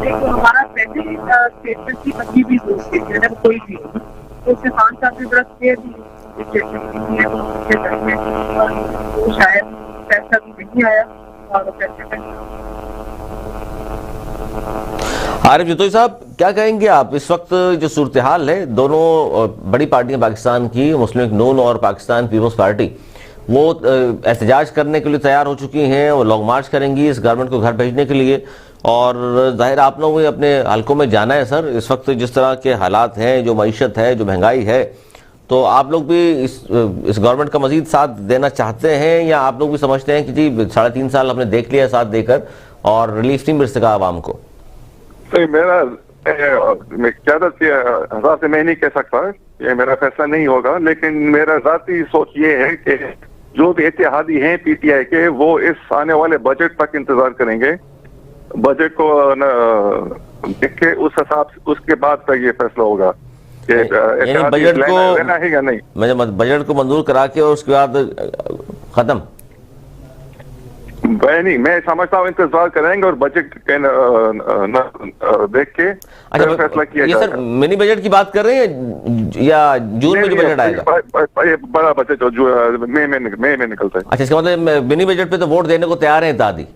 हमारा पहले स्टेटमेंट की बची भी कोई भी तो उससे खान साहब की तरफ से शायद पैसा भी नहीं आया और पैसे आरिफ जतोई साहब क्या कहेंगे आप? इस वक्त जो सूरत हाल है, दोनों बड़ी पार्टियां पाकिस्तान की, मुस्लिम लीग नून और पाकिस्तान पीपल्स पार्टी, वो एहतजाज करने के लिए तैयार हो चुकी हैं, वो लॉन्ग मार्च करेंगी इस गवर्नमेंट को घर भेजने के लिए। और जाहिर आप लोगों ने अपने हलकों में जाना है सर, इस वक्त जिस तरह के हालात हैं, जो मईशत है, जो महंगाई है, तो आप लोग भी इस गवर्नमेंट का मजीद साथ देना चाहते हैं, या आप लोग भी समझते हैं कि जी 3.5 साल हमने देख लिया साथ देकर और रिलीफ नहीं मिल सका आवाम को? सही, मेरा क्यादत के हिसाब से मैं नहीं कह सकता, ये मेरा फैसला नहीं होगा, लेकिन मेरा ज़ाती सोच ये है कि जो भी इत्तेहादी हैं पीटीआई के, वो इस आने वाले बजट तक इंतजार करेंगे। बजट को देख के उस हिसाब से उसके बाद तक ये फैसला होगा कि बजट को लेना है या नहीं। बजट को मंजूर करा के और उसके बाद खत्म। मैं समझता हूँ इंतजार करेंगे और बजट के देख के फैसला किया जाएगा। सर मिनी बजट की बात कर रहे हैं या जून में जो बजट आएगा? बड़ा बजट जो मई में निकलता है। अच्छा, इसका मतलब मिनी बजट पे तो वोट देने को तैयार है दादी?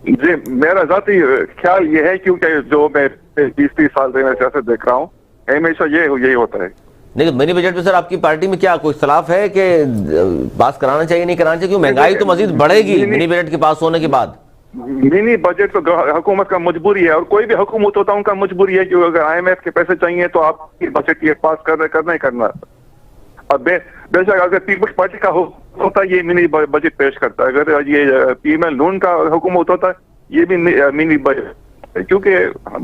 जी, मेरा जाती ख्याल ये है, क्योंकि जो मैं 20-30 साल से मैं सियासत देख रहा हूँ, हमेशा यही होता है। नहीं, मिनी बजट में सर आपकी पार्टी में क्या कोई इख्तलाफ है कि पास कराना चाहिए नहीं कराना चाहिए? क्योंकि महंगाई तो मजीद बढ़ेगी मिनी बजट के पास होने के बाद। मिनी बजट तो हुकूमत का मजबूरी है, और कोई भी हुकूमत होता है उनका मजबूरी है कि अगर IMF के पैसे चाहिए तो आप बजट ये पास करना ही करना। अब बेशक अगर पीपल्स पार्टी का होता ये मिनी बजट पेश करता है, अगर ये पीएमएल नून का हुकूमत होता ये भी मिनी बजट, क्योंकि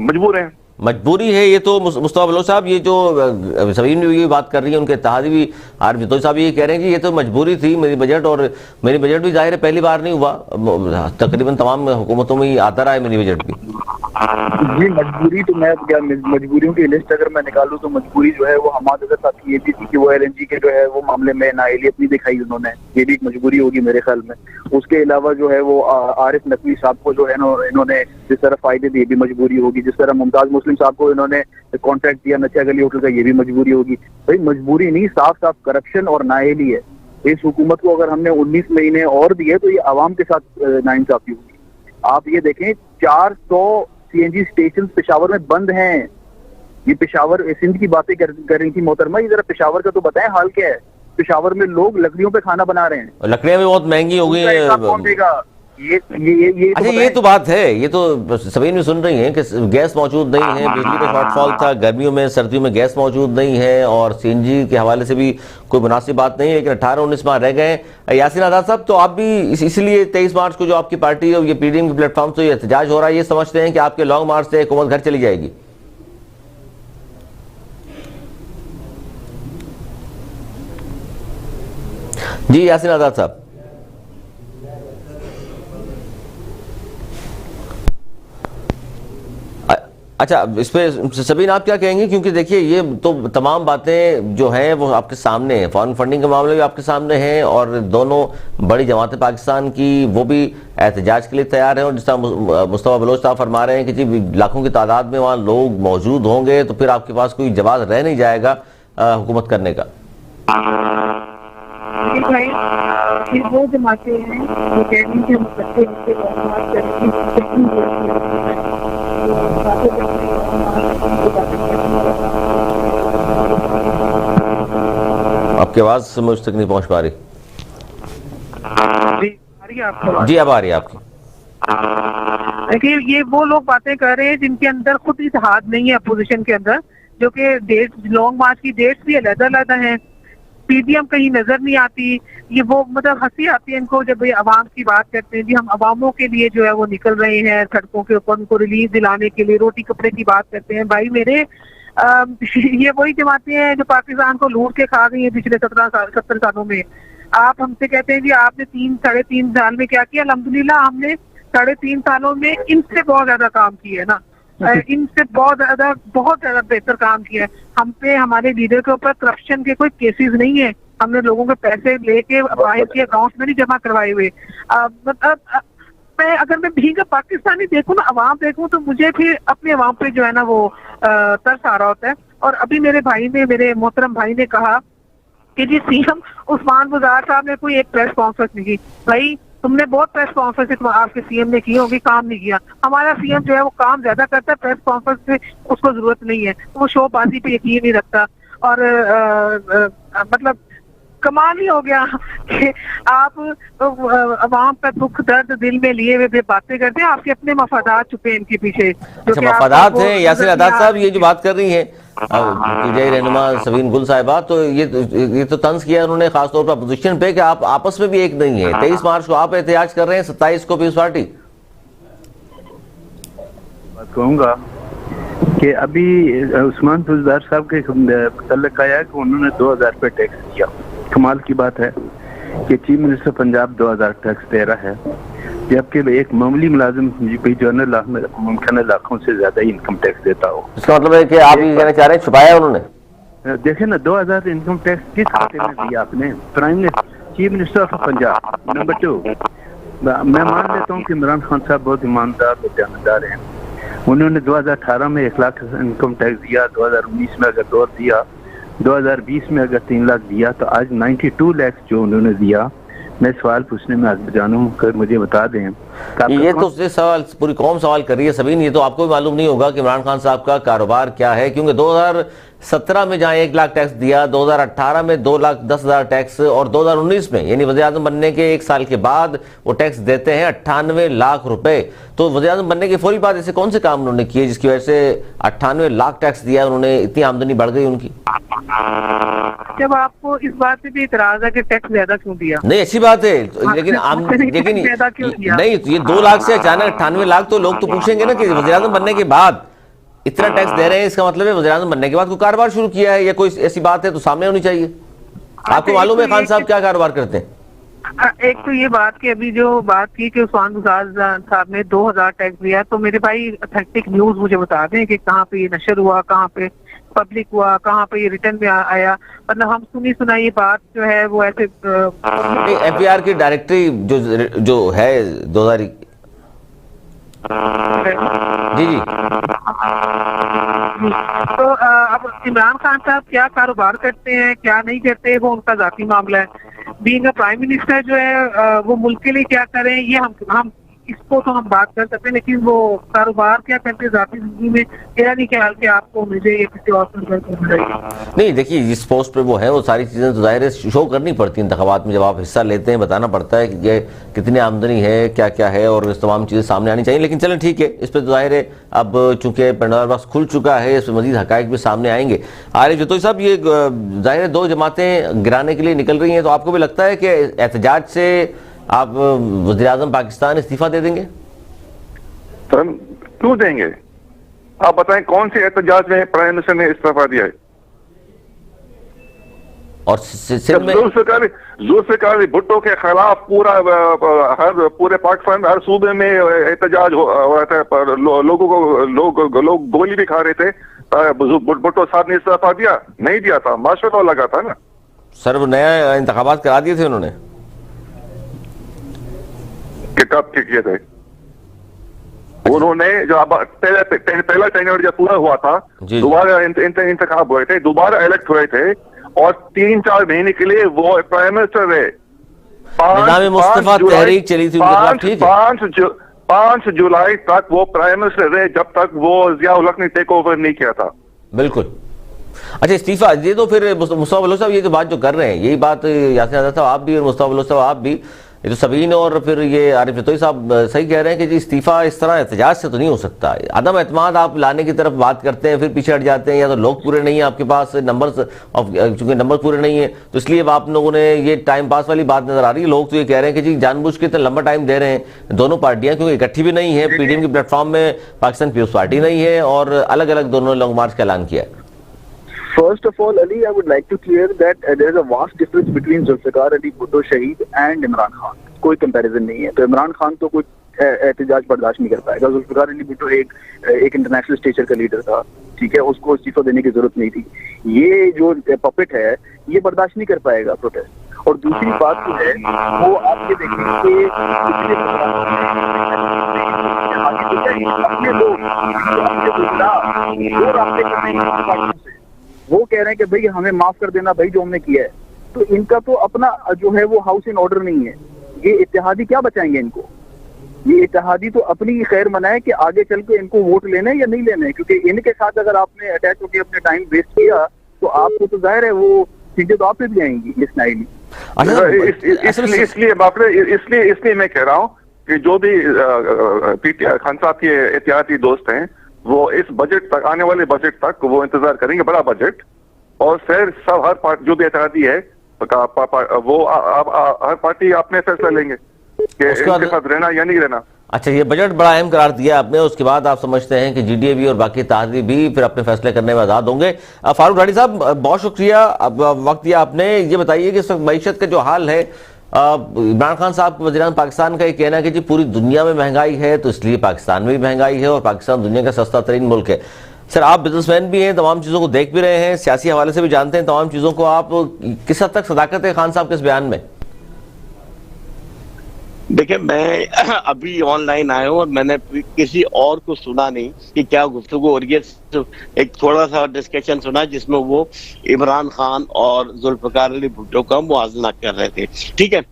मजबूर हैं। मजबूरी है, ये तो मुस्तफा बलोच साहब, ये जो सवीन भी ये बात कर रही है, उनके इत्तेहादी भी आरिफ जतोई साहब ये कह रहे हैं कि ये तो मजबूरी थी मिनी बजट। और मिनी बजट भी जाहिर है पहली बार नहीं हुआ, तकरीबन तमाम हुकूमतों में ही आता रहा है मिनी बजट भी। जी, मजबूरी तो मैं क्या, मजबूरियों की लिस्ट अगर मैं निकालूं तो मजबूरी जो है वो हमारे साथ की ये भी थी कि वो LNG के जो है वो मामले में नाअहलियत नहीं दिखाई उन्होंने, ये भी एक मजबूरी होगी मेरे ख्याल में। उसके अलावा जो है वो आरिफ नकवी साहब को जो है ना इन्होंने जिस तरह फायदे दिए भी मजबूरी होगी, जिस तरह मुमताज मुस्लिम साहब को इन्होंने कॉन्ट्रैक्ट दिया नथिया गली होटल का, ये भी मजबूरी होगी। भाई मजबूरी नहीं, साफ साफ करप्शन और नाअहली है। इस हुकूमत को अगर हमने 19 महीने और दिए तो ये आवाम के साथ नाइंसाफी होगी। आप ये देखें 400 CNG स्टेशन पेशावर में बंद हैं। ये पेशावर सिंध की बातें कर रही थी मोहतरमा, ये जरा पेशावर का तो बताएं हाल क्या है। पेशावर में लोग लकड़ियों पे खाना बना रहे हैं, लकड़ियां भी बहुत महंगी हो गई है। कौन देगा ये अच्छा, ये तो बात है, ये तो सभी में सुन रही हैं कि गैस मौजूद नहीं है, बिजली का शॉर्टफॉल था, गर्मियों में सर्दियों में गैस मौजूद नहीं है, और CNG के हवाले से भी कोई मुनासिब बात नहीं है। लेकिन 18-19 माह रह गए। यासीन आजाद साहब, तो आप भी इसलिए 23 मार्च को जो आपकी पार्टी और ये PDM के प्लेटफॉर्म से एहतजाज हो रहा है, ये समझते हैं कि आपके लॉन्ग मार्च से हुकूमत घर चली जाएगी? जी यासीन आजाद साहब। अच्छा, इस पे सबीन आप क्या कहेंगे? क्योंकि देखिए ये तो तमाम बातें जो हैं वो आपके सामने हैं, फॉरेन फंडिंग के मामले भी आपके सामने हैं, और दोनों बड़ी जमातें पाकिस्तान की वो भी एहतजाज के लिए तैयार हैं। और जिस तरह मुस्तफा बलोच साहब फरमा रहे हैं कि जी लाखों की तादाद में वहाँ लोग मौजूद होंगे तो फिर आपके पास कोई जवाब रह नहीं जाएगा हुकूमत करने का। भाई ये वो जमाते हैं जो कह रही हैं हम बच्चे उनके बात आपकी आवाज मुझ तक नहीं पहुंच पा रही। जी अब आ रही है आपकी। देखिए ये वो लोग बातें कर रहे हैं जिनके अंदर खुद इत्तेहाद नहीं है अपोजिशन के अंदर, जो कि डेट लॉन्ग मार्च की डेट्स भी अलग-अलग हैं। PDM कहीं नजर नहीं आती। ये वो मतलब हंसी आती है इनको जब ये अवाम की बात करते हैं। जी हम अवामों के लिए जो है वो निकल रहे हैं सड़कों के ऊपर, उनको रिलीफ दिलाने के लिए, रोटी कपड़े की बात करते हैं। भाई मेरे ये वही जमातें हैं जो पाकिस्तान को लूट के खा गई हैं पिछले 70 सालों में। आप हमसे कहते हैं जी आपने 3-3.5 साल में क्या किया? अल्हम्दुलिल्लाह हमने 3.5 सालों में इनसे बहुत ज्यादा काम किया है ना, इनसे बहुत ज्यादा बेहतर काम किया है। हम पे हमारे लीडर के ऊपर करप्शन के कोई केसेस नहीं है। हमने लोगों के पैसे लेके बाहर के अकाउंट में नहीं जमा करवाए हुए। मतलब मैं भीगा पाकिस्तानी देखूं ना, अवाम देखूं तो मुझे फिर अपने अवाम पे जो है ना वो तरस आ रहा होता है। और अभी मेरे मोहतरम भाई ने कहा कि जी CM उस्मान बुज़ार साहब ने कोई एक प्रेस कॉन्फ्रेंस नहीं की। भाई तुमने बहुत प्रेस कॉन्फ्रेंस आपके CM ने की होगी, काम नहीं किया। हमारा CM जो है वो काम ज्यादा करता है, प्रेस कॉन्फ्रेंस से उसको जरूरत नहीं है, वो शोबाजी पे यकीन नहीं रखता। और मतलब कमाल ही हो गया कि आप अवाम का दुख दर्द दिल में लिए हुए बातें करते हैं, आपके अपने मफादात छुपे इनके पीछे। अच्छा, मफादात हैं। यासीन आजाद साहब ये जो बात कर रही हैं PTI रहनुमा सवीन गुल साहिबा, तो ये तो तंज किया उन्होंने खासतौर पर अपोजिशन पे कि आप आपस में भी एक नहीं है। 23 मार्च को आप एहतजाज कर रहे हैं, 27 को पीपल्स पार्टी। बात कहूँगा कि अभी उस्मान बुज़दार साहब के मुतल्लिक़ आया कि उन्होंने 2000 रुपये टैक्स दिया। कमाल की बात है कि चीफ मिनिस्टर पंजाब 2000 टैक्स दे रहा है, जबकि एक मामूली मुलाजिम जो मुमकिन लाखों से ज्यादा इनकम टैक्स देता हो। इसका मतलब है कि आप ये कहना चाह रहे हैं छुपाया उन्होंने? देखे ना, 2000 इनकम टैक्स किस खाते में दिया आपने? Prime minister, chief minister of Punjab. Number 2, मैं मान लेता हूँ कि इमरान खान साहब बहुत ईमानदार और दयानतदार हैं। उन्होंने 2018 में 1 लाख इनकम टैक्स दिया, 2019 में अगर 2 दिया, 2020 में अगर 3 लाख दिया, तो आज 92 लाख जो उन्होंने दिया, मैं सवाल पूछने में आज जानूं कर मुझे बता दें। ये तो सवाल पूरी कौम सवाल कर रही है सभी, ये तो आपको भी मालूम नहीं होगा कि इमरान खान साहब का कारोबार क्या है, क्योंकि 2017 में जहां 1 लाख टैक्स दिया, 2018 में 2,10,000 टैक्स और 2019 में यानी वज़ीर-ए-आज़म बनने के 1 साल के बाद वो टैक्स देते हैं 98 लाख रुपए। तो वज़ीर-ए-आज़म बनने के फौरी बाद ऐसे कौन से काम उन्होंने किए जिसकी वजह से 98 लाख टैक्स दिया उन्होंने, इतनी आमदनी बढ़ गई उनकी? जब आपको इस बात से भी इतराज है कि टैक्स ज्यादा क्यों दिया? नहीं अच्छी बात है, लेकिन नहीं, ये 2 लाख से अचानक 98 लाख, तो लोग तो पूछेंगे ना कि वज़ीर-ए-आज़म बनने के बाद इतना टैक्स दे रहे हैं, इसका मतलब है वज़ीर-ए-आज़म बनने के बाद कोई कारोबार शुरू किया है या कोई ऐसी बात है तो सामने होनी चाहिए। आपको मालूम है खान साहब क्या कारोबार करते हैं? एक तो ये बात कि अभी जो बात की कि उस्मान गुजार साहब ने 2000 टैक्स दिया, तो मेरे भाई अथेंटिक न्यूज मुझे बता दें कि कहाँ पे ये नशर हुआ, कहाँ पे पब्लिक हुआ, कहाँ पे ये रिटर्न में आया। मतलब हम सुनी सुनाई बात जो है वो ऐसे एफबीआर की डायरेक्टरी जो है 2000 जी तो अब इमरान खान साहब क्या कारोबार करते हैं क्या नहीं करते वो उनका जाती मामला है। बीइंग अ प्राइम मिनिस्टर जो है वो मुल्क के लिए क्या करें ये हम इसको तो हम बात कर सकते हैं, लेकिन वो कारोबार क्या करते जाती जिंदगी में मेरा नहीं ख्याल कि आपको मुझे या किसी और नहीं। देखिए जिस पोस्ट पे वो है वो सारी चीज़ें तो जाहिर है शो करनी पड़ती हैं, इंतखाबात में जब आप हिस्सा लेते हैं बताना पड़ता है कि ये कितनी आमदनी है क्या क्या है और इस तमाम चीज़ें सामने आनी चाहिए। लेकिन चलें ठीक है, इस पर तो जाहिर है अब चूंकि पंडोरा बॉक्स खुल चुका है, इस पर मजीद हकायक भी सामने आएंगे। आरिफ जतोई साहब, ये जाहिर है 2 जमातें गिराने के लिए निकल रही हैं, तो आपको भी लगता है कि एहतजाज से आप वज़ीर-ए-आज़म पाकिस्तान इस्तीफा दे देंगे? सर क्यों देंगे? आप बताएं कौन से एहतजाज में प्राइम मिनिस्टर ने इस्तीफा दिया है? और जुल्फ़िकार भुट्टो के खिलाफ पूरे पाकिस्तान हर सूबे में एहतजाज हो रहा था, लोग गोली भी खा रहे थे। भुट्टो साहब ने इस्तीफा दिया? नहीं दिया था, माशा लगा था ना सर। वो नया इंतखाबात करा दिए थे उन्होंने कि कब किए थे उन्होंने, जो पहला टेन्योर जब पूरा हुआ था दोबारा इंतखाब हुए थे, दोबारा इलेक्ट हुए थे और 3-4 महीने के लिए वो प्राइम मिनिस्टर रहे। 5 जुलाई तक वो प्राइम मिनिस्टर रहे, जब तक वो जिया-उल हक ने टेक ओवर नहीं किया था। बिल्कुल। अच्छा इस्तीफा, ये तो फिर मुस्तफा बलोच साहब ये जो बात जो कर रहे हैं यही बात यासिन आज़ाद साहब आप भी और मुस्तफा बलोच साहब आप भी, ये तो सबीन और फिर ये आरिफ जतोई साहब सही कह रहे हैं कि जी इस्तीफा इस तरह एहतजाज से तो नहीं हो सकता। अदम एतमाद आप लाने की तरफ बात करते हैं, फिर पीछे हट जाते हैं, या तो लोग पूरे नहीं है आपके पास, चूंकि नंबर पूरे नहीं है तो इसलिए आप लोगों ने ये टाइम पास वाली बात नजर आ रही है। लोग तो ये कह रहे हैं कि जी जानबूझ के इतना लंबा टाइम दे रहे हैं दोनों पार्टियां, क्योंकि इकट्ठी भी नहीं है, पीडीएम के प्लेटफॉर्म में पाकिस्तान पीपल्स पार्टी नहीं है और अलग अलग दोनों लॉन्ग मार्च का ऐलान किया है। First of all, Ali, I would like to clear that there is a vast difference between Zulfikar Ali Bhutto Shaheed and Imran Khan. कोई कंपैरिजन नहीं है। तो इमरान खान तो कुछ एहतजाज बर्दाश्त नहीं कर पाएगा। जुल्फिकार अली भुट्टो एक इंटरनेशनल स्टेचर का लीडर था, ठीक है, उसको इस्तीफा देने की जरूरत नहीं थी। ये जो पपेट है ये बर्दाश्त नहीं कर पाएगा प्रोटेस्ट। और दूसरी बात जो है वो आप ये देखें कि अपने लोग वो कह रहे हैं कि भाई हमें माफ कर देना भाई जो हमने किया है, तो इनका तो अपना जो है वो हाउस इन ऑर्डर नहीं है। ये इत्तेहादी क्या बचाएंगे इनको? ये इत्तेहादी तो अपनी खैर मनाए कि आगे चल के इनको वोट लेने या नहीं लेने, क्योंकि इनके साथ अगर आपने अटैच होकर अपने टाइम वेस्ट किया तो आपको तो जाहिर है वो चीजें तो आप पे भी आएंगी इसलिए मैं कह रहा हूँ कि जो भी खान साहब के एहतियाती दोस्त हैं वो इस बजट तक, आने वाले बजट तक वो इंतजार करेंगे, बड़ा बजट, और फिर सब हर पार्टी जो भी एहतियाती है वो हर पार्टी अपने फैसला लेंगे कि इनके साथ रहना या नहीं रहना। अच्छा ये बजट बड़ा अहम करार दिया आपने, उसके बाद आप समझते हैं कि जीडीए भी और बाकी इत्तेहादी भी फिर अपने फैसले करने में आजाद होंगे। फारूक ढाडी साहब बहुत शुक्रिया, अब वक्त दिया आपने। ये बताइए कि इस वक्त मईशत का जो हाल है इमरान खान साहब वज़ीर-ए-आज़म पाकिस्तान का ये कहना है कि जी पूरी दुनिया में महंगाई है तो इसलिए पाकिस्तान में भी महंगाई है और पाकिस्तान दुनिया का सस्ता तरीन मुल्क है। सर, आप बिजनेसमैन भी हैं, तमाम चीज़ों को देख भी रहे हैं, सियासी हवाले से भी जानते हैं तमाम चीज़ों को, आप किस हद तक सदाकत है खान साहब के इस बयान में? देखिए, मैं अभी ऑनलाइन आया हूँ और मैंने किसी और को सुना नहीं कि क्या गुफ्तगू हो रही है। एक थोड़ा सा डिस्कशन सुना जिसमें वो इमरान खान और जुल्फकार अली भुट्टो का मुआवजा कर रहे थे। ठीक है,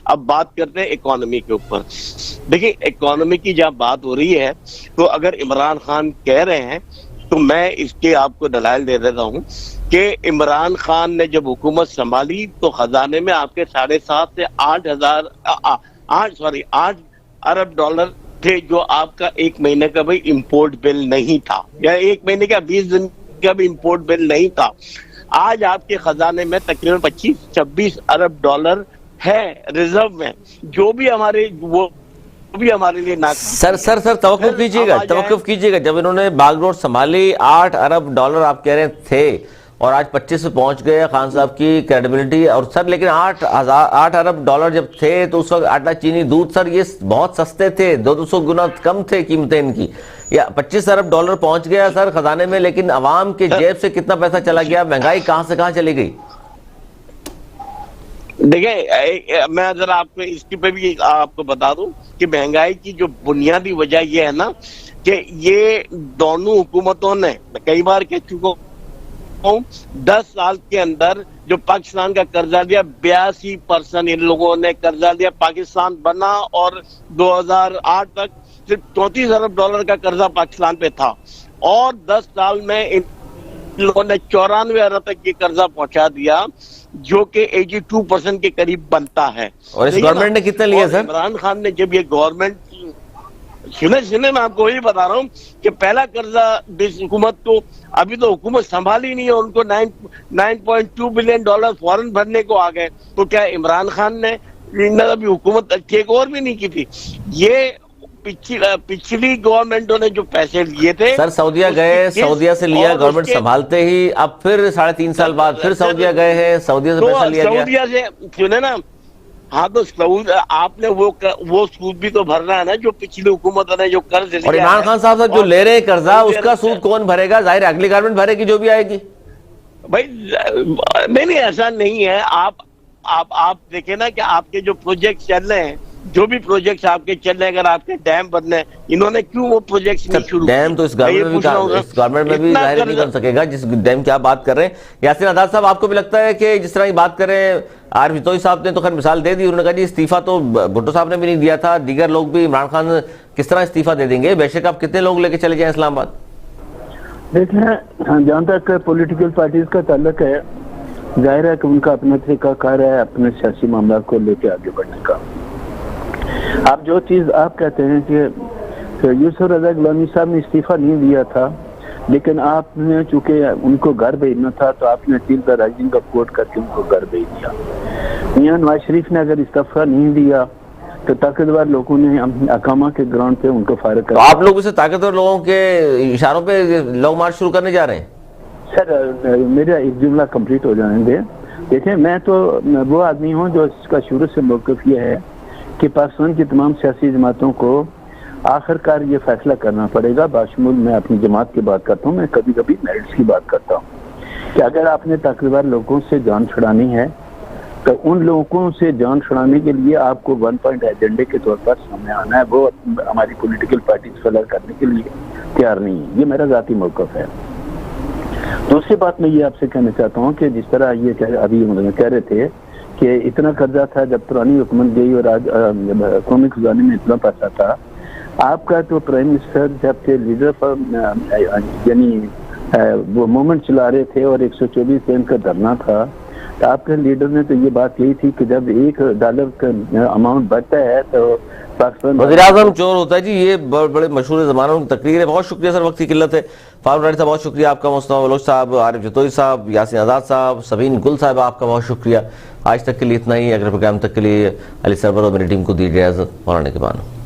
अब बात करते हैं इकोनॉमी के ऊपर। देखिए, इकोनॉमी की जब बात हो रही है तो अगर इमरान खान कह रहे हैं तो मैं इसके आपको दलाइल दे देता हूँ कि इमरान खान ने जब हुकूमत संभाली तो खजाने में आपके 7.5 से 8 अरब डॉलर थे, जो आपका एक महीने का भाई इंपोर्ट बिल नहीं था, या एक महीने का 20 दिन का भी इंपोर्ट बिल नहीं था। आज आपके खजाने में तकरीबन 25-26 अरब डॉलर है रिजर्व में, जो भी हमारे लिए ना। सर तवक्कुफ कीजिएगा, जब इन्होंने बागडोर संभाली 8 अरब डॉलर आप कह रहे थे और आज 25 पे पहुंच गए खान साहब की क्रेडिबिलिटी। और सर लेकिन 8 अरब डॉलर जब थे तो उस वक्त आटा, चीनी, दूध सर ये बहुत सस्ते थे, 200 गुना कम थे कीमतें इनकी। या 25 अरब डॉलर पहुंच गया सर खजाने में, लेकिन अवाम के जेब से कितना पैसा चला गया? महंगाई कहां से कहां चली गई? देखिए, मैं जरा आपको इसकी पे भी आपको बता दूं कि महंगाई की जो बुनियादी वजह ये है ना कि ये दोनों हुकूमतों ने, कई बार कह चुका हूं, 10 साल के अंदर जो पाकिस्तान का कर्जा दिया 82% इन लोगों ने कर्जा दिया। पाकिस्तान बना और 2008 तक सिर्फ 34 अरब डॉलर का कर्जा पाकिस्तान पे था और 10 साल में इन लोगों ने 94 अरब तक ये कर्जा पहुंचा दिया, जो कि 82% के करीब बनता है। और इस गवर्नमेंट ने कितने लिए सर? इमरान खान ने जब ये गवर्नमेंट सुने मैं आपको वही बता रहा हूँ कि पहला कर्जा हुकूमत को, अभी तो हुकूमत संभाली नहीं है, उनको 9.2 बिलियन डॉलर फौरन भरने को आ गए। तो क्या इमरान खान ने अभी हुकूमत टेक ओवर भी नहीं की थी? ये पिछली गवर्नमेंटों ने जो पैसे लिए थे सर, सऊदीया गए, सऊदीया से लिया गवर्नमेंट संभालते ही, अब फिर 3.5 साल बाद फिर सऊदीया गए हैं, सऊदीया से पैसा लिया गया। सऊदीया से सुने ना, हाँ तो आपने वो सूद भी तो भरना है ना जो पिछली हुकूमत ने जो कर्ज लिया। और इमरान खान साहब जो ले रहे हैं कर्जा, उसका सूद कौन भरेगा? जाहिर अगली गवर्नमेंट भरेगी जो भी आएगी। भाई नहीं ऐसा नहीं है। आप देखें ना कि आपके जो प्रोजेक्ट चल रहे हैं, जो भी प्रोजेक्ट्स आपके चल रहे हैं, अगर आपके डैम बनने, इन्होंने क्यों वो प्रोजेक्ट्स नहीं शुरू? डैम तो इस गवर्नमेंट में भी जाहिर नहीं बन सकेगा जिस डैम की आप बात कर रहे हैं। यासीन आजाद साहब, आपको भी लगता है कि जिस तरह की बात कर रहे हैं, आरिफ जतोई साहब ने तो खैर मिसाल दे दी, उन्होंने कहा जी इस्तीफा तो भुट्टो साहब ने भी नहीं दिया था, दीगर लोग भी, इमरान खान किस तरह इस्तीफा दे देंगे? बेशक आप कितने लोग लेके चले जाए इस्लामाबाद? देखिए, जहाँ तक पॉलिटिकल पार्टीज का ताल्लुक है, जाहिर है कि उनका अपना तरीकाकार है अपने सियासी मामला को लेके आगे बढ़ने का। आप जो चीज आप कहते हैं कि यूसुफ रजा गिलानी साहब ने इस्तीफा नहीं दिया था, लेकिन आपने चूंकि उनको घर भेजना था तो आपने अपील का राइजिंग का कोर्ट करके उनको घर भेज दिया। मियां नवाज शरीफ ने अगर इस्तीफा नहीं दिया तो ताकतवर लोगों ने अकामा के ग्राउंड पे उनको फारिग कर। आप लोग इसे ताकतवर लोगों के इशारों पे लॉन्ग मार्च शुरू करने जा रहे हैं? सर, मेरा एक जुमला कंप्लीट हो जाने दे। देखिए, मैं तो वो आदमी हूँ जो इसका शुरू से मौक़िफ़ ये है कि पाकिस्तान की तमाम सियासी जमातों को आखिरकार ये फैसला करना पड़ेगा। बाशमूल मैं अपनी जमात की बात करता हूँ, मैं कभी कभी मेरिट्स की बात करता हूँ, कि अगर आपने ताकतवर लोगों से जान छुड़ानी है तो उन लोगों से जान छुड़ाने के लिए आपको 1 पॉइंट एजेंडे के तौर पर सामने आना है। वो हमारी पॉलिटिकल पार्टी फैसला करने के लिए तैयार नहीं है। ये मेरा ज़ाती मौक़िफ़ है। दूसरी बात मैं ये आपसे कहना चाहता हूँ कि जिस तरह ये अभी कह रहे थे कि इतना कर्जा था जब पुरानी हुकूमत गई और आज कौमी खजाने में इतना पैसा था। आपका तो प्राइम मिनिस्टर जब थे लीडर यानी वो मूवमेंट चला रहे थे और 124 दिन का धरना था, तो आपके लीडर ने तो ये बात यही थी कि जब $1 का अमाउंट बढ़ता है तो पाकिस्तान वज़ीर-ए-आज़म चोर होता है जी। ये बड़े मशहूर ज़मानों की तकरीर है। बहुत शुक्रिया सर, वक्त की किल्लत है। फारूक रानी साहब बहुत शुक्रिया आपका, मुस्तफा बलोच साहब, आरिफ जतोई साहब, यासीन आजाद साहब, सबीन गुल साहब आपका बहुत शुक्रिया। आज तक के लिए इतना ही। अगले प्रोग्राम तक के लिए अली सरवर और मेरी टीम को दी इजाज़त। मौलाना के बानो।